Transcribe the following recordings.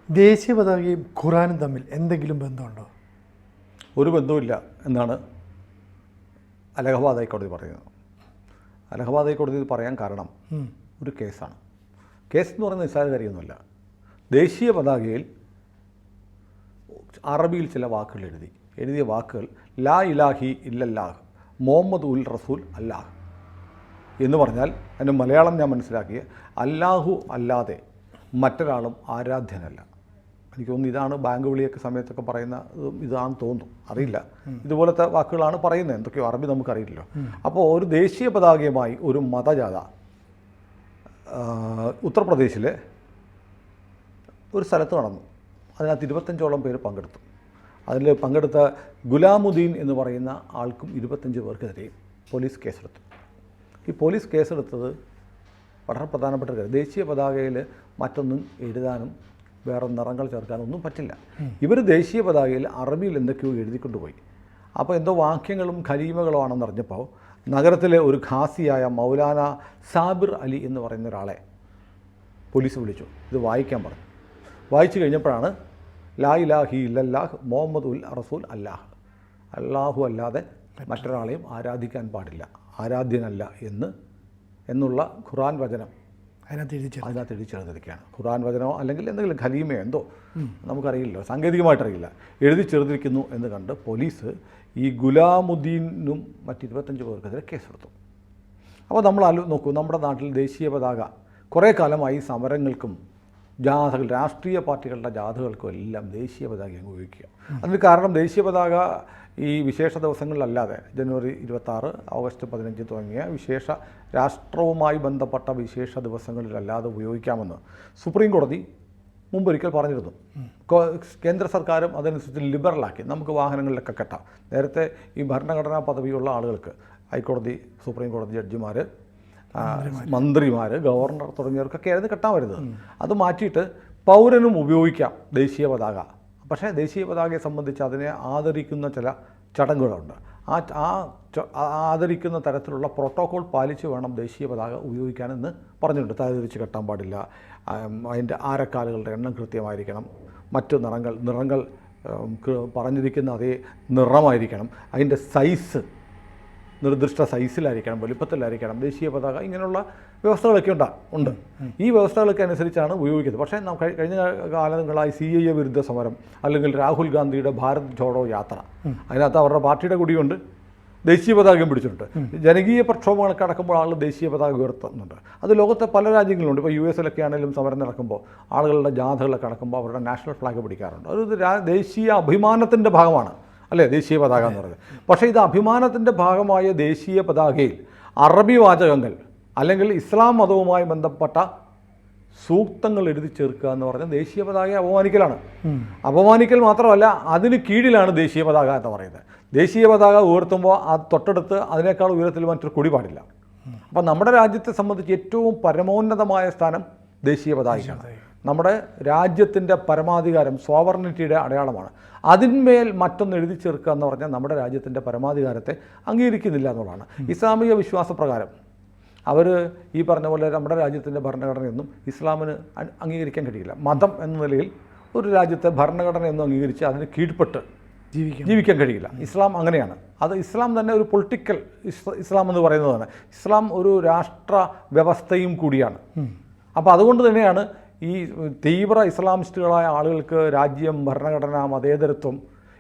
ദേശീയ പതാകയും ഖുറാനും തമ്മിൽ എന്തെങ്കിലും ബന്ധമുണ്ടോ? ഒരു ബന്ധവുമില്ല എന്നാണ് അലഹബാദ് ഹൈക്കോടതി പറയുന്നത്. അലഹബാദ് ഹൈക്കോടതി പറയാൻ കാരണം ഒരു കേസാണ്. കേസ് എന്ന് പറയുന്നത് നിസ്സാര കാര്യമൊന്നുമല്ല. ദേശീയ പതാകയിൽ അറബിയിൽ ചില വാക്കുകൾ എഴുതിയ വാക്കുകൾ ലാ ഇലാഹി ഇല്ലല്ലാഹ് മുഹമ്മദ് ഉൽ റസൂൽ അല്ലാഹ് എന്ന് പറഞ്ഞാൽ അതിൻ്റെ മലയാളം ഞാൻ മനസ്സിലാക്കിയ അല്ലാഹു അല്ലാതെ മറ്റൊരാളും ആരാധ്യനല്ല. എനിക്ക് തോന്നുന്നു ഇതാണ് ബാങ്ക് വിളിയൊക്കെ സമയത്തൊക്കെ പറയുന്ന ഇതാണെന്ന് തോന്നുന്നു, അറിയില്ല. ഇതുപോലത്തെ വാക്കുകളാണ് പറയുന്നത്, എന്തൊക്കെയോ അറബി നമുക്കറിയില്ലല്ലോ. അപ്പോൾ ഒരു ദേശീയ പതാകയുമായി ഒരു മതജാഥ ഉത്തർപ്രദേശിലെ ഒരു സ്ഥലത്ത് നടന്നു. അതിനകത്ത് 25ഓളം പേര് പങ്കെടുത്തു. അതിൽ പങ്കെടുത്ത ഗുലാമുദ്ദീൻ എന്ന് പറയുന്ന ആൾക്കും 25 പേർക്കെതിരെയും പോലീസ് കേസെടുത്തു. ഈ പോലീസ് കേസെടുത്തത് വളരെ പ്രധാനപ്പെട്ട കാര്യം, ദേശീയ പതാകയിൽ മറ്റൊന്നും എഴുതാനും വേറെ നിറങ്ങൾ ചേർക്കാനും ഒന്നും പറ്റില്ല. ഇവർ ദേശീയ പതാകയിൽ അറബിയിൽ എന്തൊക്കെയോ എഴുതിക്കൊണ്ടുപോയി. അപ്പോൾ എന്തോ വാക്യങ്ങളും ഖലീമകളോ ആണെന്ന് അറിഞ്ഞപ്പോൾ നഗരത്തിലെ ഒരു ഖാസിയായ മൗലാന സാബിർ അലി എന്ന് പറയുന്ന ഒരാളെ പോലീസ് വിളിച്ചു. ഇത് വായിക്കാൻ പറഞ്ഞു. വായിച്ചു കഴിഞ്ഞപ്പോഴാണ് ലാ ഇലാഹി ഇല്ലല്ലാഹ് മുഹമ്മദ് ഉൽ റസൂൽ അല്ലാഹ്, അല്ലാഹു അല്ലാതെ മറ്റൊരാളെയും ആരാധിക്കാൻ പാടില്ല, ആരാധ്യനല്ല എന്നുള്ള ഖുർആൻ വചനം അതിനകത്ത് എഴുതിച്ചേർന്നിരിക്കുകയാണ്. ഖുർആൻ വചനമോ അല്ലെങ്കിൽ എന്തെങ്കിലും ഖലീമയോ എന്തോ നമുക്കറിയില്ല, സാങ്കേതികമായിട്ടറിയില്ല, എഴുതി ചേർത്തിരിക്കുന്നു എന്ന് കണ്ട് പോലീസ് ഈ ഗുലാമുദ്ദീനും മറ്റ് 25 പേർക്കെതിരെ കേസെടുത്തു. അപ്പോൾ നമ്മൾ നോക്കൂ, നമ്മുടെ നാട്ടിൽ ദേശീയ പതാക കുറേ കാലമായി സമരങ്ങൾക്കും ജാഥകൾ, രാഷ്ട്രീയ പാർട്ടികളുടെ ജാഥകൾക്കും എല്ലാം ദേശീയ പതാക ഉപയോഗിക്കുക. അതിന് കാരണം ദേശീയ പതാക ഈ വിശേഷ ദിവസങ്ങളിലല്ലാതെ ജനുവരി 26, ഓഗസ്റ്റ് 15 തുടങ്ങിയ വിശേഷ രാഷ്ട്രവുമായി ബന്ധപ്പെട്ട വിശേഷ ദിവസങ്ങളിലല്ലാതെ ഉപയോഗിക്കാമെന്ന് സുപ്രീം കോടതി മുമ്പൊരിക്കൽ പറഞ്ഞിരുന്നു. കേന്ദ്ര സർക്കാരും അതനുസരിച്ച് ലിബറലാക്കി നമുക്ക് വാഹനങ്ങളിലൊക്കെ കെട്ടാം. നേരത്തെ ഈ ഭരണഘടനാ പദവിയുള്ള ആളുകൾക്ക് ഹൈക്കോടതി, സുപ്രീം കോടതി ജഡ്ജിമാർ, മന്ത്രിമാർ, ഗവർണർ തുടങ്ങിയവർക്കൊക്കെ ആയിരുന്നു കെട്ടാൻ വരുന്നത്. അത് മാറ്റിയിട്ട് പൗരനും ഉപയോഗിക്കാം ദേശീയ പതാക. പക്ഷേ ദേശീയ പതാകയെ സംബന്ധിച്ച് അതിനെ ആദരിക്കുന്ന ചില ചടങ്ങുകളുണ്ട്. ആദരിക്കുന്ന തരത്തിലുള്ള പ്രോട്ടോകോൾ പാലിച്ച് വേണം ദേശീയ പതാക ഉപയോഗിക്കാനെന്ന് പറഞ്ഞിട്ടുണ്ട്. തലതിരിച്ച് കെട്ടാൻ പാടില്ല, അതിൻ്റെ ആരക്കാലുകളുടെ എണ്ണം കൃത്യമായിരിക്കണം, മറ്റ് നിറങ്ങൾ പറഞ്ഞിരിക്കുന്ന അതേ നിറമായിരിക്കണം, അതിൻ്റെ സൈസ് നിർദ്ദിഷ്ട സൈസിലായിരിക്കണം, വലിപ്പത്തിലായിരിക്കണം ദേശീയ പതാക. ഇങ്ങനെയുള്ള വ്യവസ്ഥകളൊക്കെ ഉണ്ട്. ഈ വ്യവസ്ഥകളൊക്കെ അനുസരിച്ചാണ് ഉപയോഗിക്കുന്നത്. പക്ഷേ കഴിഞ്ഞ കാലങ്ങളായി CAA വിരുദ്ധ സമരം, അല്ലെങ്കിൽ രാഹുൽ ഗാന്ധിയുടെ ഭാരത് ജോഡോ യാത്ര, അതിനകത്ത് അവരുടെ പാർട്ടിയുടെ കൊടിയുണ്ട്, ദേശീയ പതാകയും പിടിച്ചിട്ടുണ്ട്. ജനകീയ പ്രക്ഷോഭങ്ങളൊക്കെ നടക്കുമ്പോൾ ആളുകൾ ദേശീയ പതാക ഉയർത്തുന്നുണ്ട്. അത് ലോകത്തെ പല രാജ്യങ്ങളുണ്ട്. ഇപ്പോൾ US ആണെങ്കിലും സമരം നടക്കുമ്പോൾ ആളുകളുടെ ജാഥകളൊക്കെ നടക്കുമ്പോൾ അവരുടെ നാഷണൽ ഫ്ലാഗ് പിടിക്കാറുണ്ട്. ഒരു ദേശീയ അഭിമാനത്തിൻ്റെ ഭാഗമാണ് അല്ലേ ദേശീയ പതാക എന്ന് പറയുന്നത്. പക്ഷേ ഇത് അഭിമാനത്തിൻ്റെ ഭാഗമായ ദേശീയ പതാകയിൽ അറബി വാചകങ്ങൾ അല്ലെങ്കിൽ ഇസ്ലാം മതവുമായി ബന്ധപ്പെട്ട സൂക്തങ്ങൾ എഴുതി ചേർക്കുക എന്ന് പറഞ്ഞാൽ ദേശീയ പതാകയെ അപമാനിക്കലാണ്. അപമാനിക്കൽ മാത്രമല്ല, അതിന് കീഴിലാണ് ദേശീയ പതാക എന്ന് പറയുന്നത്. ദേശീയ പതാക ഉയർത്തുമ്പോൾ അത് തൊട്ടടുത്ത് അതിനേക്കാൾ ഉയരത്തിൽ മറ്റൊരു കൊടി പാടില്ല. അപ്പം നമ്മുടെ രാജ്യത്തെ സംബന്ധിച്ച് ഏറ്റവും പരമോന്നതമായ സ്ഥാനം ദേശീയ പതാകയാണ്. നമ്മുടെ രാജ്യത്തിൻ്റെ പരമാധികാരം, സോവർണിറ്റിയുടെ അടയാളമാണ്. അതിന്മേൽ മറ്റൊന്ന് എഴുതി ചേർക്കുക എന്ന് പറഞ്ഞാൽ നമ്മുടെ രാജ്യത്തിൻ്റെ പരമാധികാരത്തെ അംഗീകരിക്കുന്നില്ല എന്നുള്ളതാണ്. ഇസ്ലാമിക വിശ്വാസപ്രകാരം അവർ ഈ പറഞ്ഞ പോലെ നമ്മുടെ രാജ്യത്തിൻ്റെ ഭരണഘടനയൊന്നും ഇസ്ലാമിന് അംഗീകരിക്കാൻ കഴിയില്ല. മതം എന്ന നിലയിൽ ഒരു രാജ്യത്തെ ഭരണഘടനയൊന്നും അംഗീകരിച്ച് അതിന് കീഴ്പ്പെട്ട് ജീവിക്കാൻ കഴിയില്ല. ഇസ്ലാം അങ്ങനെയാണ്. അത് ഇസ്ലാം തന്നെ ഒരു പൊളിറ്റിക്കൽ ഇസ്ലാം എന്ന് പറയുന്നതാണ്. ഇസ്ലാം ഒരു രാഷ്ട്ര വ്യവസ്ഥയും കൂടിയാണ്. അപ്പോൾ അതുകൊണ്ട് തന്നെയാണ് ഈ തീവ്ര ഇസ്ലാമിസ്റ്റുകളായ ആളുകൾക്ക് രാജ്യം, ഭരണഘടന, മതേതരത്വം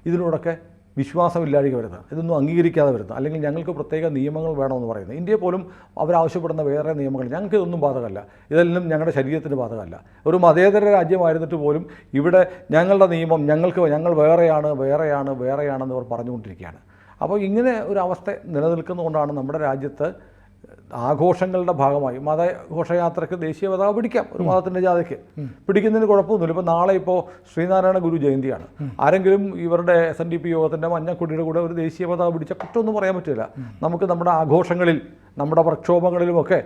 ഇതിനോടൊക്കെ വിശ്വാസമില്ലാതെ വരുന്നത്, ഇതൊന്നും അംഗീകരിക്കാതെ വരുന്നത്, അല്ലെങ്കിൽ ഞങ്ങൾക്ക് പ്രത്യേക നിയമങ്ങൾ വേണമെന്ന് പറയുന്നത്. ഇന്ത്യയെ പോലും അവരാവശ്യപ്പെടുന്ന വേറെ നിയമങ്ങൾ ഞങ്ങൾക്ക് ഇതൊന്നും ബാധകമല്ല, ഇതെല്ലാം ഞങ്ങളുടെ ശരീരത്തിന് ബാധകമല്ല. ഒരു മതേതര രാജ്യമായിരുന്നിട്ട് പോലും ഇവിടെ ഞങ്ങളുടെ നിയമം ഞങ്ങൾ വേറെയാണെന്ന് അവർ പറഞ്ഞുകൊണ്ടിരിക്കുകയാണ്. അപ്പോൾ ഇങ്ങനെ ഒരു അവസ്ഥ നിലനിൽക്കുന്നതുകൊണ്ടാണ് നമ്മുടെ രാജ്യത്ത് ആഘോഷങ്ങളുടെ ഭാഗമായി മതഘോഷയാത്രയ്ക്ക് ദേശീയ പതാക പിടിക്കാം. ഒരു മതത്തിൻ്റെ ജാഥയ്ക്ക് പിടിക്കുന്നതിന് കുഴപ്പമൊന്നുമില്ല. ഇപ്പോൾ നാളെ ഇപ്പോൾ ശ്രീനാരായണ ഗുരു ജയന്തിയാണ്. ആരെങ്കിലും ഇവരുടെ SNDP യോഗത്തിൻ്റെ മഞ്ഞക്കൊടിയുടെ കൂടെ ഒരു ദേശീയ പതാക പിടിച്ച കുറ്റമൊന്നും പറയാൻ പറ്റില്ല. നമുക്ക് നമ്മുടെ ആഘോഷങ്ങളിൽ, നമ്മുടെ പ്രക്ഷോഭങ്ങളിലുമൊക്കെ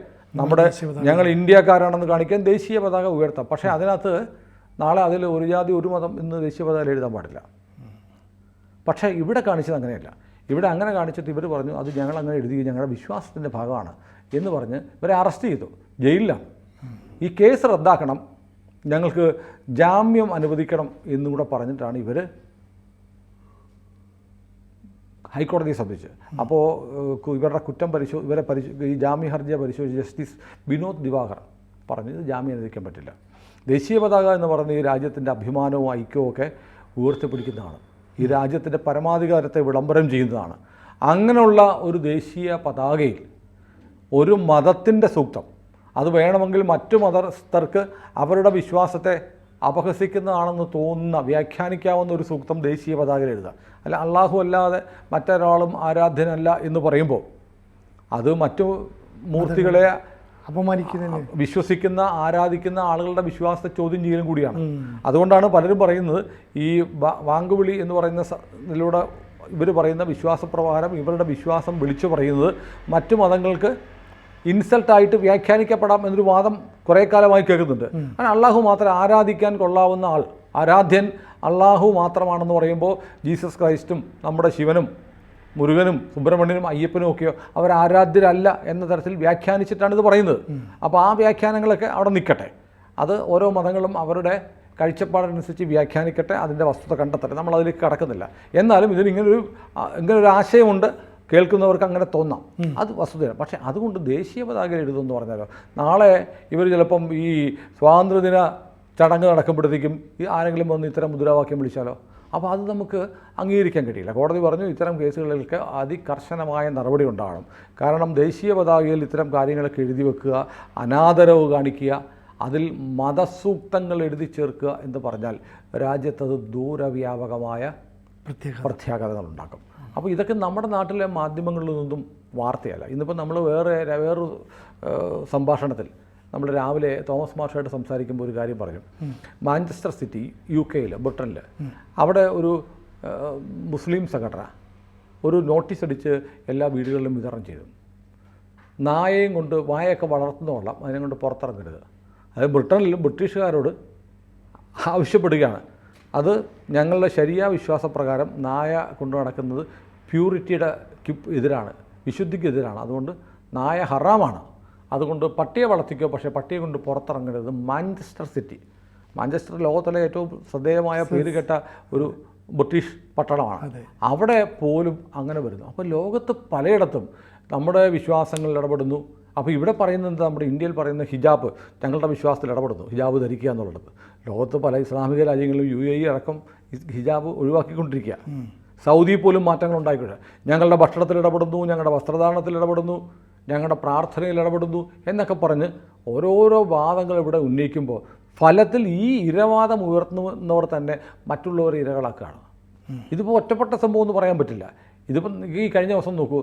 ഞങ്ങൾ ഇന്ത്യക്കാരാണെന്ന് കാണിക്കാൻ ദേശീയ പതാക ഉയർത്താം. പക്ഷേ അതിനകത്ത് നാളെ അതിൽ ഒരു ജാതി ഒരു മതം എന്ന് ദേശീയ പതാകയിൽ എഴുതാൻ പാടില്ല. പക്ഷേ ഇവിടെ കാണിച്ചത് അങ്ങനെയല്ല. ഇവിടെ അങ്ങനെ കാണിച്ചിട്ട് ഇവർ പറഞ്ഞു അത് ഞങ്ങളങ്ങനെ എഴുതി, ഞങ്ങളുടെ വിശ്വാസത്തിൻ്റെ ഭാഗമാണ് എന്ന് പറഞ്ഞ് ഇവരെ അറസ്റ്റ് ചെയ്തു, ജയിലിലാണ്. ഈ കേസ് റദ്ദാക്കണം ഞങ്ങൾക്ക് ജാമ്യം അനുവദിക്കണം എന്നുകൂടെ പറഞ്ഞിട്ടാണ് ഇവർ ഹൈക്കോടതിയെ സംബന്ധിച്ച്. അപ്പോൾ ഇവരുടെ കുറ്റം ഈ ജാമ്യ ഹർജിയെ പരിശോധിച്ച് ജസ്റ്റിസ് വിനോദ് ദിവാകർ പറഞ്ഞത് ജാമ്യം അനുവദിക്കാൻ പറ്റില്ല. ദേശീയ പതാക എന്ന് പറയുന്ന ഈ രാജ്യത്തിൻ്റെ അഭിമാനവും ഐക്യവും ഒക്കെ ഉയർത്തിപ്പിടിക്കുന്നതാണ്, ഈ രാജ്യത്തിൻ്റെ പരമാധികാരത്തെ വിളംബരം ചെയ്യുന്നതാണ്. അങ്ങനെയുള്ള ഒരു ദേശീയ പതാകയിൽ ഒരു മതത്തിൻ്റെ സൂക്തം, അത് വേണമെങ്കിൽ മറ്റു മതസ്ഥർക്ക് അവരുടെ വിശ്വാസത്തെ അപഹസിക്കുന്നതാണെന്ന് തോന്നുന്ന വ്യാഖ്യാനിക്കാവുന്ന ഒരു സൂക്തം ദേശീയ പതാകയിൽ എഴുതുക. അല്ല, അള്ളാഹു അല്ലാതെ മറ്റൊരാളും ആരാധ്യനല്ല എന്ന് പറയുമ്പോൾ അത് മറ്റു മൂർത്തികളെ അപമാനിക്കുന്നതിന് വിശ്വസിക്കുന്ന ആരാധിക്കുന്ന ആളുകളുടെ വിശ്വാസത്തെ ചോദ്യം ചെയ്യലും കൂടിയാണ്. അതുകൊണ്ടാണ് പലരും പറയുന്നത് ഈ വാങ്കുവിളി എന്ന് പറയുന്ന ഇതിലൂടെ ഇവർ പറയുന്ന വിശ്വാസപ്രകാരം ഇവരുടെ വിശ്വാസം വിളിച്ചു പറയുന്നത് മറ്റു മതങ്ങൾക്ക് ഇൻസൾട്ടായിട്ട് വ്യാഖ്യാനിക്കപ്പെടാം എന്നൊരു വാദം കുറേ കാലമായി കേൾക്കുന്നുണ്ട്. കാരണം അള്ളാഹു മാത്രം ആരാധിക്കാൻ കൊള്ളാവുന്ന ആൾ, ആരാധ്യൻ അള്ളാഹു മാത്രമാണെന്ന് പറയുമ്പോൾ ജീസസ് ക്രൈസ്റ്റും നമ്മുടെ ശിവനും മുരുകനും സുബ്രഹ്മണ്യനും അയ്യപ്പനും ഒക്കെയോ അവർ ആരാധ്യരല്ല എന്ന തരത്തിൽ വ്യാഖ്യാനിച്ചിട്ടാണ് ഇത് പറയുന്നത്. അപ്പോൾ ആ വ്യാഖ്യാനങ്ങളൊക്കെ അവിടെ നിൽക്കട്ടെ, അത് ഓരോ മതങ്ങളും അവരുടെ കാഴ്ചപ്പാടനുസരിച്ച് വ്യാഖ്യാനിക്കട്ടെ, അതിൻ്റെ വസ്തുത കണ്ടെത്തട്ടെ, നമ്മൾ അതിലേക്ക് കടക്കുന്നില്ല. എന്നാലും ഇതിന് ഇങ്ങനൊരു ആശയമുണ്ട്, കേൾക്കുന്നവർക്ക് അങ്ങനെ തോന്നാം, അത് വസ്തുതയാണ്. പക്ഷേ അതുകൊണ്ട് ദേശീയ പതാക എഴുതുമെന്ന് പറഞ്ഞാലോ, നാളെ ഇവർ ചിലപ്പം ഈ സ്വാതന്ത്ര്യദിന ചടങ്ങ് നടക്കുമ്പോഴത്തേക്കും ഈ ആരെങ്കിലും വന്ന് ഇത്തരം മുദ്രാവാക്യം വിളിച്ചാലോ, അപ്പോൾ അത് നമുക്ക് അംഗീകരിക്കാൻ കഴിയില്ല. കോടതി പറഞ്ഞു ഇത്തരം കേസുകളിലൊക്കെ അതികർശനമായ നടപടി ഉണ്ടാകണം. കാരണം ദേശീയ പതാകയിൽ ഇത്തരം കാര്യങ്ങളൊക്കെ എഴുതി വെക്കുക, അനാദരവ് കാണിക്കുക, അതിൽ മതസൂക്തങ്ങൾ എഴുതി ചേർക്കുക എന്ന് പറഞ്ഞാൽ രാജ്യത്തത് ദൂരവ്യാപകമായ പ്രത്യാഘാതങ്ങൾ ഉണ്ടാക്കും. അപ്പോൾ ഇതൊക്കെ നമ്മുടെ നാട്ടിലെ മാധ്യമങ്ങളിൽ നിന്നും വാർത്തയല്ല. ഇന്നിപ്പോൾ നമ്മൾ വേറൊരു സംഭാഷണത്തിൽ നമ്മൾ രാവിലെ തോമസ് മാഷായിട്ട് സംസാരിക്കുമ്പോൾ ഒരു കാര്യം പറഞ്ഞു. മാഞ്ചസ്റ്റർ സിറ്റി UK ബ്രിട്ടനിൽ അവിടെ ഒരു മുസ്ലിം സംഘടന ഒരു നോട്ടീസ് അടിച്ച് എല്ലാ വീടുകളിലും വിതരണം ചെയ്തു. നായയും കൊണ്ട് വായൊക്കെ വളർത്തുന്ന കൊള്ളാം, അതിനെ കൊണ്ട് പുറത്തിറങ്ങരുത്. അത് ബ്രിട്ടനിലും ബ്രിട്ടീഷുകാരോട് ആവശ്യപ്പെടുകയാണ്. അത് ഞങ്ങളുടെ ശരിയാ വിശ്വാസപ്രകാരം നായ കൊണ്ടു നടക്കുന്നത് പ്യൂരിറ്റിയുടെ എതിരാണ്, വിശുദ്ധിക്ക് എതിരാണ്. അതുകൊണ്ട് നായ ഹറാമാണ്. അതുകൊണ്ട് പട്ടിയെ വളർത്തിക്കോ, പക്ഷേ പട്ടിയെ കൊണ്ട് പുറത്തിറങ്ങരുത്. മാഞ്ചസ്റ്റർ സിറ്റി, മാഞ്ചസ്റ്റർ ലോകത്തിലെ ഏറ്റവും ശ്രദ്ധേയമായ പേരുകേട്ട ഒരു ബ്രിട്ടീഷ് പട്ടണമാണ്. അവിടെ പോലും അങ്ങനെ വരുന്നു. അപ്പോൾ ലോകത്ത് പലയിടത്തും നമ്മുടെ വിശ്വാസങ്ങളിൽ ഇടപെടുന്നു. അപ്പോൾ ഇവിടെ പറയുന്നത് നമ്മുടെ ഇന്ത്യയിൽ പറയുന്ന ഹിജാബ് ഞങ്ങളുടെ വിശ്വാസത്തിൽ ഇടപെടുന്നു, ഹിജാബ് ധരിക്കുക എന്നുള്ളത്. ലോകത്ത് പല ഇസ്ലാമിക രാജ്യങ്ങളിലും UAE അടക്കം ഹിജാബ് ഒഴിവാക്കിക്കൊണ്ടിരിക്കുക. സൗദി പോലും മാറ്റങ്ങൾ ഉണ്ടായിക്കോട്ടെ. ഞങ്ങളുടെ ഭക്ഷണത്തിൽ ഇടപെടുന്നു, ഞങ്ങളുടെ വസ്ത്രധാരണത്തിൽ ഇടപെടുന്നു, ഞങ്ങളുടെ പ്രാർത്ഥനയിൽ ഇടപെടുന്നു എന്നൊക്കെ പറഞ്ഞ് ഓരോരോ വാദങ്ങൾ ഇവിടെ ഉന്നയിക്കുമ്പോൾ ഫലത്തിൽ ഈ ഇരവാദം ഉയർത്തുന്നവർ തന്നെ മറ്റുള്ളവരെ ഇരകളാക്കുകയാണ്. ഇതിപ്പോൾ ഒറ്റപ്പെട്ട സംഭവം എന്ന് പറയാൻ പറ്റില്ല. ഇതിപ്പം ഈ കഴിഞ്ഞ ദിവസം നോക്കൂ,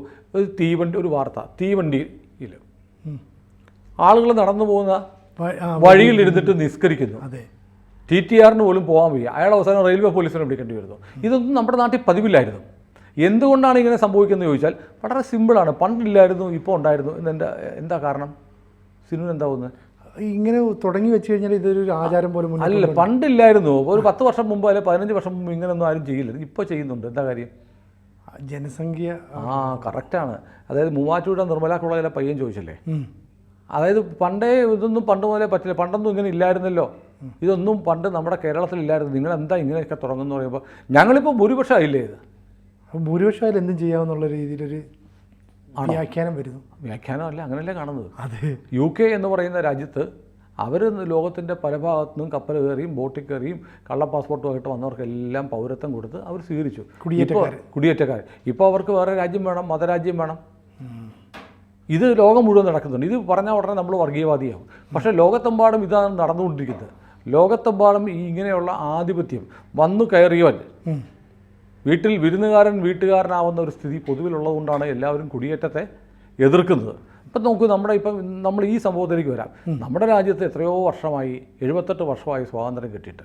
ഒരു വാർത്ത, തീവണ്ടിയിൽ ആളുകൾ നടന്നു പോകുന്ന വഴിയിൽ ഇരുന്നിട്ട് നിസ്കരിക്കുന്നു. TTRന് പോലും പോകാൻ വയ്യ, അയാൾ അവസാനം റെയിൽവേ പോലീസിനെ വിളിക്കേണ്ടി വരുന്നു. ഇതൊന്നും നമ്മുടെ നാട്ടിൽ പതിവില്ലായിരുന്നു. എന്തുകൊണ്ടാണ് ഇങ്ങനെ സംഭവിക്കുന്നത് ചോദിച്ചാൽ വളരെ സിമ്പിളാണ്. പണ്ടില്ലായിരുന്നു, ഇപ്പോൾ ഉണ്ടായിരുന്നു. എന്താ കാരണം? സിനിമ എന്താ പോകുന്നത്? ഇങ്ങനെ തുടങ്ങി വെച്ച് കഴിഞ്ഞാൽ ഇതൊരു ആചാരം പോലെ അല്ല, പണ്ടില്ലായിരുന്നു. ഒരു 10 വർഷം മുമ്പ് അല്ലെങ്കിൽ 15 വർഷം മുമ്പ് ഇങ്ങനെയൊന്നും ആരും ചെയ്യില്ല. ഇപ്പോൾ ചെയ്യുന്നുണ്ട്. എന്താ കാര്യം? ജനസംഖ്യ. കറക്റ്റാണ്. അതായത് മൂവാറ്റുപുഴ നിർമ്മല കോളേജിലെ പയ്യൻ ചോദിച്ചല്ലേ, അതായത് പണ്ട് മുതലേ പറ്റില്ല, പണ്ടൊന്നും ഇങ്ങനെ ഇല്ലായിരുന്നല്ലോ, ഇതൊന്നും പണ്ട് നമ്മുടെ കേരളത്തിലില്ലായിരുന്നു, നിങ്ങളെന്താ ഇങ്ങനെയൊക്കെ തുടങ്ങുന്നു പറയുമ്പോൾ ഞങ്ങളിപ്പോൾ ഭൂരിപക്ഷം ആയില്ലേ ഇത്. ഭൂരിപക്ഷമായാലും എന്തും ചെയ്യാമെന്നുള്ള രീതിയിലൊരു വ്യാഖ്യാനം വരുന്നു. വ്യാഖ്യാനമല്ല, അങ്ങനെയല്ലേ കാണുന്നത്. അതെ. UK എന്ന് പറയുന്ന രാജ്യത്ത് അവർ ലോകത്തിൻ്റെ പല ഭാഗത്തു നിന്നും കപ്പൽ കയറിയും ബോട്ടിൽ കയറിയും കള്ള പാസ്പോർട്ടുമായിട്ട് വന്നവർക്കെല്ലാം പൗരത്വം കൊടുത്ത് അവർ സ്വീകരിച്ചു. കുടിയേറ്റക്കാർ. ഇപ്പോൾ അവർക്ക് വേറെ രാജ്യം വേണം, മതരാജ്യം വേണം. ഇത് ലോകം മുഴുവൻ നടക്കുന്നുണ്ട്. ഇത് പറഞ്ഞാൽ ഉടനെ നമ്മൾ വർഗീയവാദിയാവും. പക്ഷേ ലോകത്തെമ്പാടും ഇതാണ് നടന്നുകൊണ്ടിരിക്കുന്നത്. ലോകത്തെമ്പാടും ഈ ഇങ്ങനെയുള്ള ആധിപത്യം വന്നു കയറിയവൻ വീട്ടിൽ വീട്ടുകാരനാവുന്ന ഒരു സ്ഥിതി പൊതുവിലുള്ളതുകൊണ്ടാണ് എല്ലാവരും കുടിയേറ്റത്തെ എതിർക്കുന്നത്. ഇപ്പം നോക്കൂ, നമ്മൾ ഈ സംഭവത്തിലേക്ക് വരാം. നമ്മുടെ രാജ്യത്ത് എത്രയോ വർഷമായി, 78 വർഷമായി സ്വാതന്ത്ര്യം കിട്ടിയിട്ട്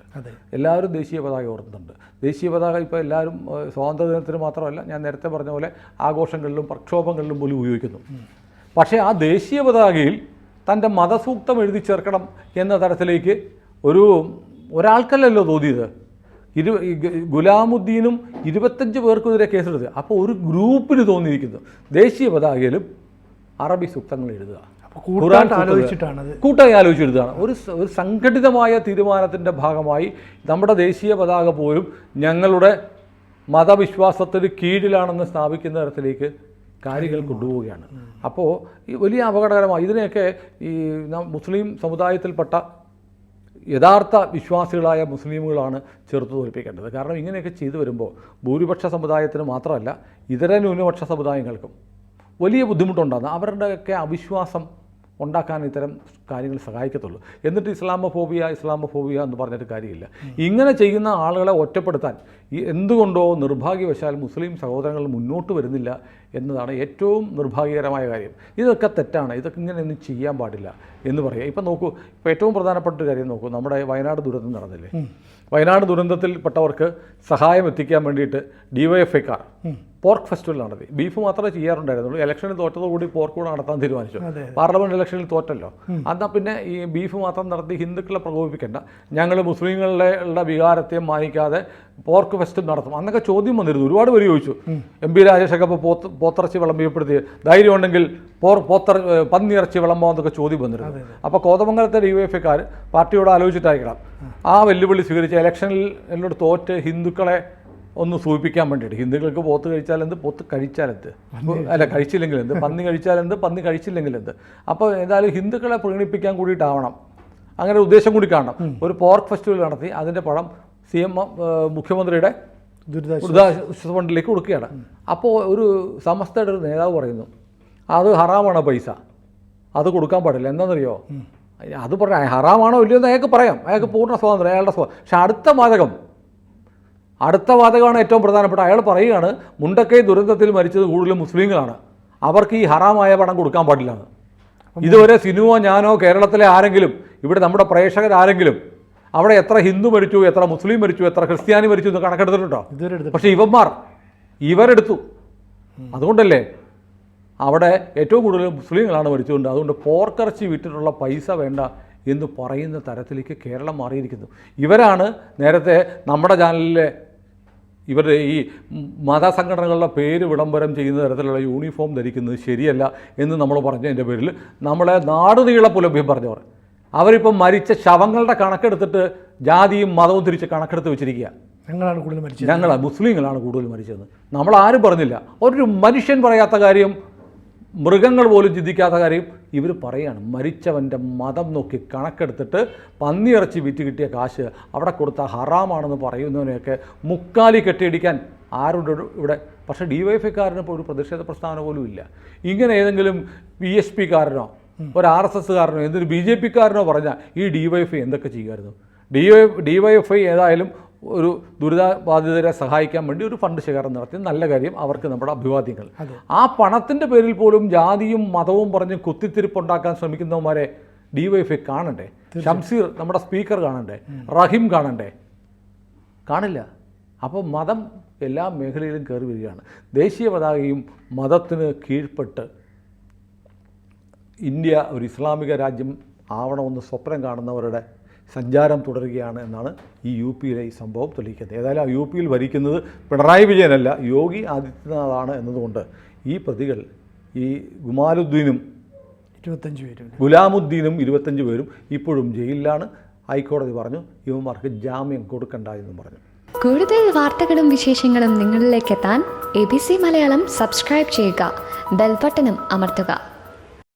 എല്ലാവരും ദേശീയ പതാക ഓർത്തുന്നുണ്ട്. ദേശീയ പതാക ഇപ്പോൾ എല്ലാവരും സ്വാതന്ത്ര്യദിനത്തിന് മാത്രമല്ല, ഞാൻ നേരത്തെ പറഞ്ഞ പോലെ ആഘോഷങ്ങളിലും പ്രക്ഷോഭങ്ങളിലും പോലും ഉപയോഗിക്കുന്നു. പക്ഷേ ആ ദേശീയ പതാകയിൽ തൻ്റെ മതസൂക്തം എഴുതി ചേർക്കണം എന്ന തരത്തിലേക്ക് ഒരാൾക്കല്ലല്ലോ തോന്നിയത്. ഗുലാമുദ്ദീനും 25 പേർക്കെതിരെ കേസെടുത്ത്. അപ്പോൾ ഒരു ഗ്രൂപ്പിന് തോന്നിയിരിക്കുന്നു ദേശീയ പതാകയിലും അറബി സൂക്തങ്ങൾ എഴുതുക. കൂട്ടായിട്ട് ആലോചിച്ചിട്ടാണത്. കൂട്ടായി ആലോചിച്ചെടുത്തതാണ്. ഒരു സംഘടിതമായ തീരുമാനത്തിൻ്റെ ഭാഗമായി നമ്മുടെ ദേശീയ പതാക പോലും ഞങ്ങളുടെ മതവിശ്വാസത്തിന് കീഴിലാണെന്ന് സ്ഥാപിക്കുന്ന തരത്തിലേക്ക് കാര്യങ്ങൾ കൊണ്ടുപോവുകയാണ്. അപ്പോൾ ഈ വലിയ അപകടകരമായി ഇതിനെയൊക്കെ ഈ മുസ്ലിം സമുദായത്തിൽപ്പെട്ട യഥാർത്ഥ വിശ്വാസികളായ മുസ്ലിമുകളാണ് ചെറുത്തു തോൽപ്പിക്കേണ്ടത്. കാരണം ഇങ്ങനെയൊക്കെ ചെയ്തു വരുമ്പോൾ ഭൂരിപക്ഷ സമുദായത്തിന് മാത്രമല്ല ഇതര ന്യൂനപക്ഷ സമുദായങ്ങൾക്കും വലിയ ബുദ്ധിമുട്ടുണ്ടാകുന്നു. അവരുടെയൊക്കെ അവിശ്വാസം ഉണ്ടാക്കാൻ ഇത്തരം കാര്യങ്ങൾ സഹായിക്കത്തുള്ളൂ. എന്നിട്ട് ഇസ്ലാമോഫോബിയ എന്ന് പറഞ്ഞിട്ട് കാര്യമില്ല. ഇങ്ങനെ ചെയ്യുന്ന ആളുകളെ ഒറ്റപ്പെടുത്താൻ എന്തുകൊണ്ടോ നിർഭാഗ്യവശാൽ മുസ്ലിം സഹോദരങ്ങൾ മുന്നോട്ട് വരുന്നില്ല എന്നതാണ് ഏറ്റവും നിർഭാഗ്യകരമായ കാര്യം. ഇതൊക്കെ തെറ്റാണ്, ഇതൊക്കെ ഇങ്ങനെയൊന്നും ചെയ്യാൻ പാടില്ല എന്ന് പറയുക. ഇപ്പം നോക്കൂ, ഇപ്പോൾ ഏറ്റവും പ്രധാനപ്പെട്ട ഒരു കാര്യം നോക്കൂ, നമ്മുടെ വയനാട് ദുരന്തം നടന്നില്ലേ? വയനാട് ദുരന്തത്തിൽപ്പെട്ടവർക്ക് സഹായം എത്തിക്കാൻ വേണ്ടിയിട്ട് ഡിവൈഎഫ്ഐക്കാർ പോർക്ക് ഫെസ്റ്റിവൽ നടത്തി. ബീഫ് മാത്രമേ ചെയ്യാറുണ്ടായിരുന്നുള്ളൂ. ഇലക്ഷനിൽ തോറ്റതോടുകൂടി പോർക്ക് കൂടെ നടത്താൻ തീരുമാനിച്ചു. പാർലമെൻറ്റ് ഇലക്ഷനിൽ തോറ്റല്ലോ. എന്നാൽ പിന്നെ ഈ ബീഫ് മാത്രം നടത്തി ഹിന്ദുക്കളെ പ്രകോപിപ്പിക്കേണ്ട, ഞങ്ങൾ മുസ്ലിങ്ങളുടെ വികാരത്തെ മാനിക്കാതെ പോർക്ക് ഫെസ്റ്റ് നടത്തും അന്നൊക്കെ ചോദ്യം വന്നിരുന്നു. ഒരുപാട് പേര് ചോദിച്ചു. MP രാജേഷൊക്കെ ഇപ്പോൾ പോത്തിറച്ചി വിളമ്പിയപ്പെടുത്തി ധൈര്യം ഉണ്ടെങ്കിൽ പന്നിയിറച്ചി വിളമ്പാന്നൊക്കെ ചോദ്യം വന്നിരുന്നു. അപ്പോൾ കോതമംഗലത്തെ ഡിവൈഎഫ്ഐക്കാർ പാർട്ടിയോട് ആലോചിച്ചിട്ടായിരിക്കണം ആ വെല്ലുവിളി സ്വീകരിച്ച ഇലക്ഷനിൽ എന്നോട് തോറ്റ് ഹിന്ദുക്കളെ ഒന്ന് സൂചിപ്പിക്കാൻ വേണ്ടിയിട്ട്. ഹിന്ദുക്കൾക്ക് പോത്ത് കഴിച്ചാലെന്ത്, പോത്ത് കഴിച്ചാലെന്ത്, അല്ല കഴിച്ചില്ലെങ്കിലെന്ത്, പന്നി കഴിച്ചാലെന്ത്, പന്നി കഴിച്ചില്ലെങ്കിലെന്ത്. അപ്പോൾ എന്തായാലും ഹിന്ദുക്കളെ പ്രീണിപ്പിക്കാൻ കൂടിയിട്ടാവണം, അങ്ങനെ ഉദ്ദേശം കൂടി കാണണം. ഒരു പോർക്ക് ഫെസ്റ്റിവൽ നടത്തി അതിൻ്റെ പണം മുഖ്യമന്ത്രിയുടെ ദുരിതാശ്വാസ ഫണ്ടിലേക്ക് കൊടുക്കുകയാണ്. അപ്പോൾ ഒരു സമസ്തയുടെ ഒരു നേതാവ് പറയുന്നു അത് ഹറാമാണ് പൈസ, അത് കൊടുക്കാൻ പാടില്ല. എന്താണെന്നറിയോ? അത് പറയാം ഹറാമാണോ ഇല്ലയോ എന്ന് അയാൾക്ക് പറയാം, അയാൾക്ക് പൂർണ്ണ സ്വാതന്ത്ര്യം, അയാളുടെ പക്ഷെ അടുത്ത വാചകമാണ് ഏറ്റവും പ്രധാനപ്പെട്ട. അയാൾ പറയുകയാണ് മുണ്ടക്കൈ ദുരന്തത്തിൽ മരിച്ചത് കൂടുതലും മുസ്ലിങ്ങളാണ്, അവർക്ക് ഈ ഹറാമായ പണം കൊടുക്കാൻ പാടില്ലെന്ന്. ഇതുവരെ സിനുവോ ഞാനോ കേരളത്തിലെ ആരെങ്കിലും, ഇവിടെ നമ്മുടെ പ്രേക്ഷകരാരെങ്കിലും അവിടെ എത്ര ഹിന്ദു മരിച്ചു, എത്ര മുസ്ലിം മരിച്ചു, എത്ര ക്രിസ്ത്യാനി മരിച്ചു എന്ന് കണക്കെടുത്തിട്ടുണ്ടോ? പക്ഷേ ഇവരെടുത്തു. അതുകൊണ്ടല്ലേ അവിടെ ഏറ്റവും കൂടുതൽ മുസ്ലിങ്ങളാണ് മരിച്ചുകൊണ്ട്. അതുകൊണ്ട് പോർക്കിറച്ചി വിറ്റിട്ടുള്ള പൈസ വേണ്ട എന്ന് പറയുന്ന തരത്തിലേക്ക് കേരളം മാറിയിരിക്കുന്നു. ഇവരാണ് നേരത്തെ നമ്മുടെ ചാനലിലെ ഇവരുടെ ഈ മതസംഘടനകളുടെ പേര് വിളംബരം ചെയ്യുന്ന തരത്തിലുള്ള യൂണിഫോം ധരിക്കുന്നത് ശരിയല്ല എന്ന് നമ്മൾ പറഞ്ഞതിൻ്റെ പേരിൽ നമ്മളെ നാടുനീള പുലഭ്യം പറഞ്ഞവർ അവരിപ്പം മരിച്ച ശവങ്ങളുടെ കണക്കെടുത്തിട്ട് ജാതിയും മതവും തിരിച്ച് കണക്കെടുത്ത് വെച്ചിരിക്കുക. ഞങ്ങളാണ് മുസ്ലിങ്ങളാണ് കൂടുതൽ മരിച്ചതെന്ന് നമ്മളാരും പറഞ്ഞില്ല. ഒരു മനുഷ്യൻ പറയാത്ത കാര്യം, മൃഗങ്ങൾ പോലും ചിന്തിക്കാത്ത കാര്യം ഇവർ പറയാണ്. മരിച്ചവൻ്റെ മതം നോക്കി കണക്കെടുത്തിട്ട് പന്നിയിറച്ചി വിറ്റ് കിട്ടിയ കാശ് അവിടെ കൊടുത്ത ഹറാമാണെന്ന് പറയുന്നതിനെയൊക്കെ മുക്കാലി കെട്ടിയടിക്കാൻ ആരുടെ ഇവിടെ. പക്ഷേ ഡിവൈഎഫ്ഐക്കാരന് ഇപ്പോൾ ഒരു പ്രതിഷേധ പ്രസ്താവന പോലും ഇല്ല. ഇങ്ങനെ ഏതെങ്കിലും PSPക്കാരനോ ഒരു RSSകാരനോ എന്തൊരു BJPക്കാരനോ പറഞ്ഞാൽ ഈ ഡിവൈഎഫ്ഐ എന്തൊക്കെ ചെയ്യുമായിരുന്നു? ഡിവൈഎഫ്ഐ ഏതായാലും ഒരു ദുരിതബാധിതരെ സഹായിക്കാൻ വേണ്ടി ഒരു ഫണ്ട് ശേഖരണം നടത്തി, നല്ല കാര്യം, അവർക്ക് നമ്മുടെ അഭിവാദ്യങ്ങൾ. ആ പണത്തിൻ്റെ പേരിൽ പോലും ജാതിയും മതവും പറഞ്ഞ് കുത്തിത്തിരിപ്പുണ്ടാക്കാൻ ശ്രമിക്കുന്നവന്മാരെ ഡിവൈഎഫ്ഐ കാണണ്ടേ? ഷംസീർ നമ്മുടെ സ്പീക്കർ കാണണ്ടേ? റഹീം കാണണ്ടേ? കാണില്ല. അപ്പോൾ മതം എല്ലാ മേഖലയിലും കയറി വരികയാണ്. ദേശീയ പതാകയും മതത്തിന് കീഴ്പ്പെട്ട് ഇന്ത്യ ഒരു ഇസ്ലാമിക രാജ്യം ആവണമെന്ന് സ്വപ്നം കാണുന്നവരുടെ സഞ്ചാരം തുടരുകയാണ് എന്നാണ് ഈ UPയിലെ ഈ സംഭവം തെളിയിക്കുന്നത്. ഏതായാലും UPയിൽ ഭരിക്കുന്നത് പിണറായി വിജയനല്ല, യോഗി ആദിത്യനാഥാണ് എന്നതുകൊണ്ട് ഈ പ്രതികൾ ഈ ഗുലാമുദ്ദീനും 25 പേരും ഇപ്പോഴും ജയിലിലാണ്. ഹൈക്കോടതി പറഞ്ഞു ഇവന്മാർക്ക് ജാമ്യം കൊടുക്കണ്ട എന്നും പറഞ്ഞു. കൂടുതൽ വാർത്തകളും വിശേഷങ്ങളും നിങ്ങളിലേക്ക് എത്താൻ ABC മലയാളം സബ്സ്ക്രൈബ് ചെയ്യുക, ബെൽ ബട്ടണും അമർത്തുക.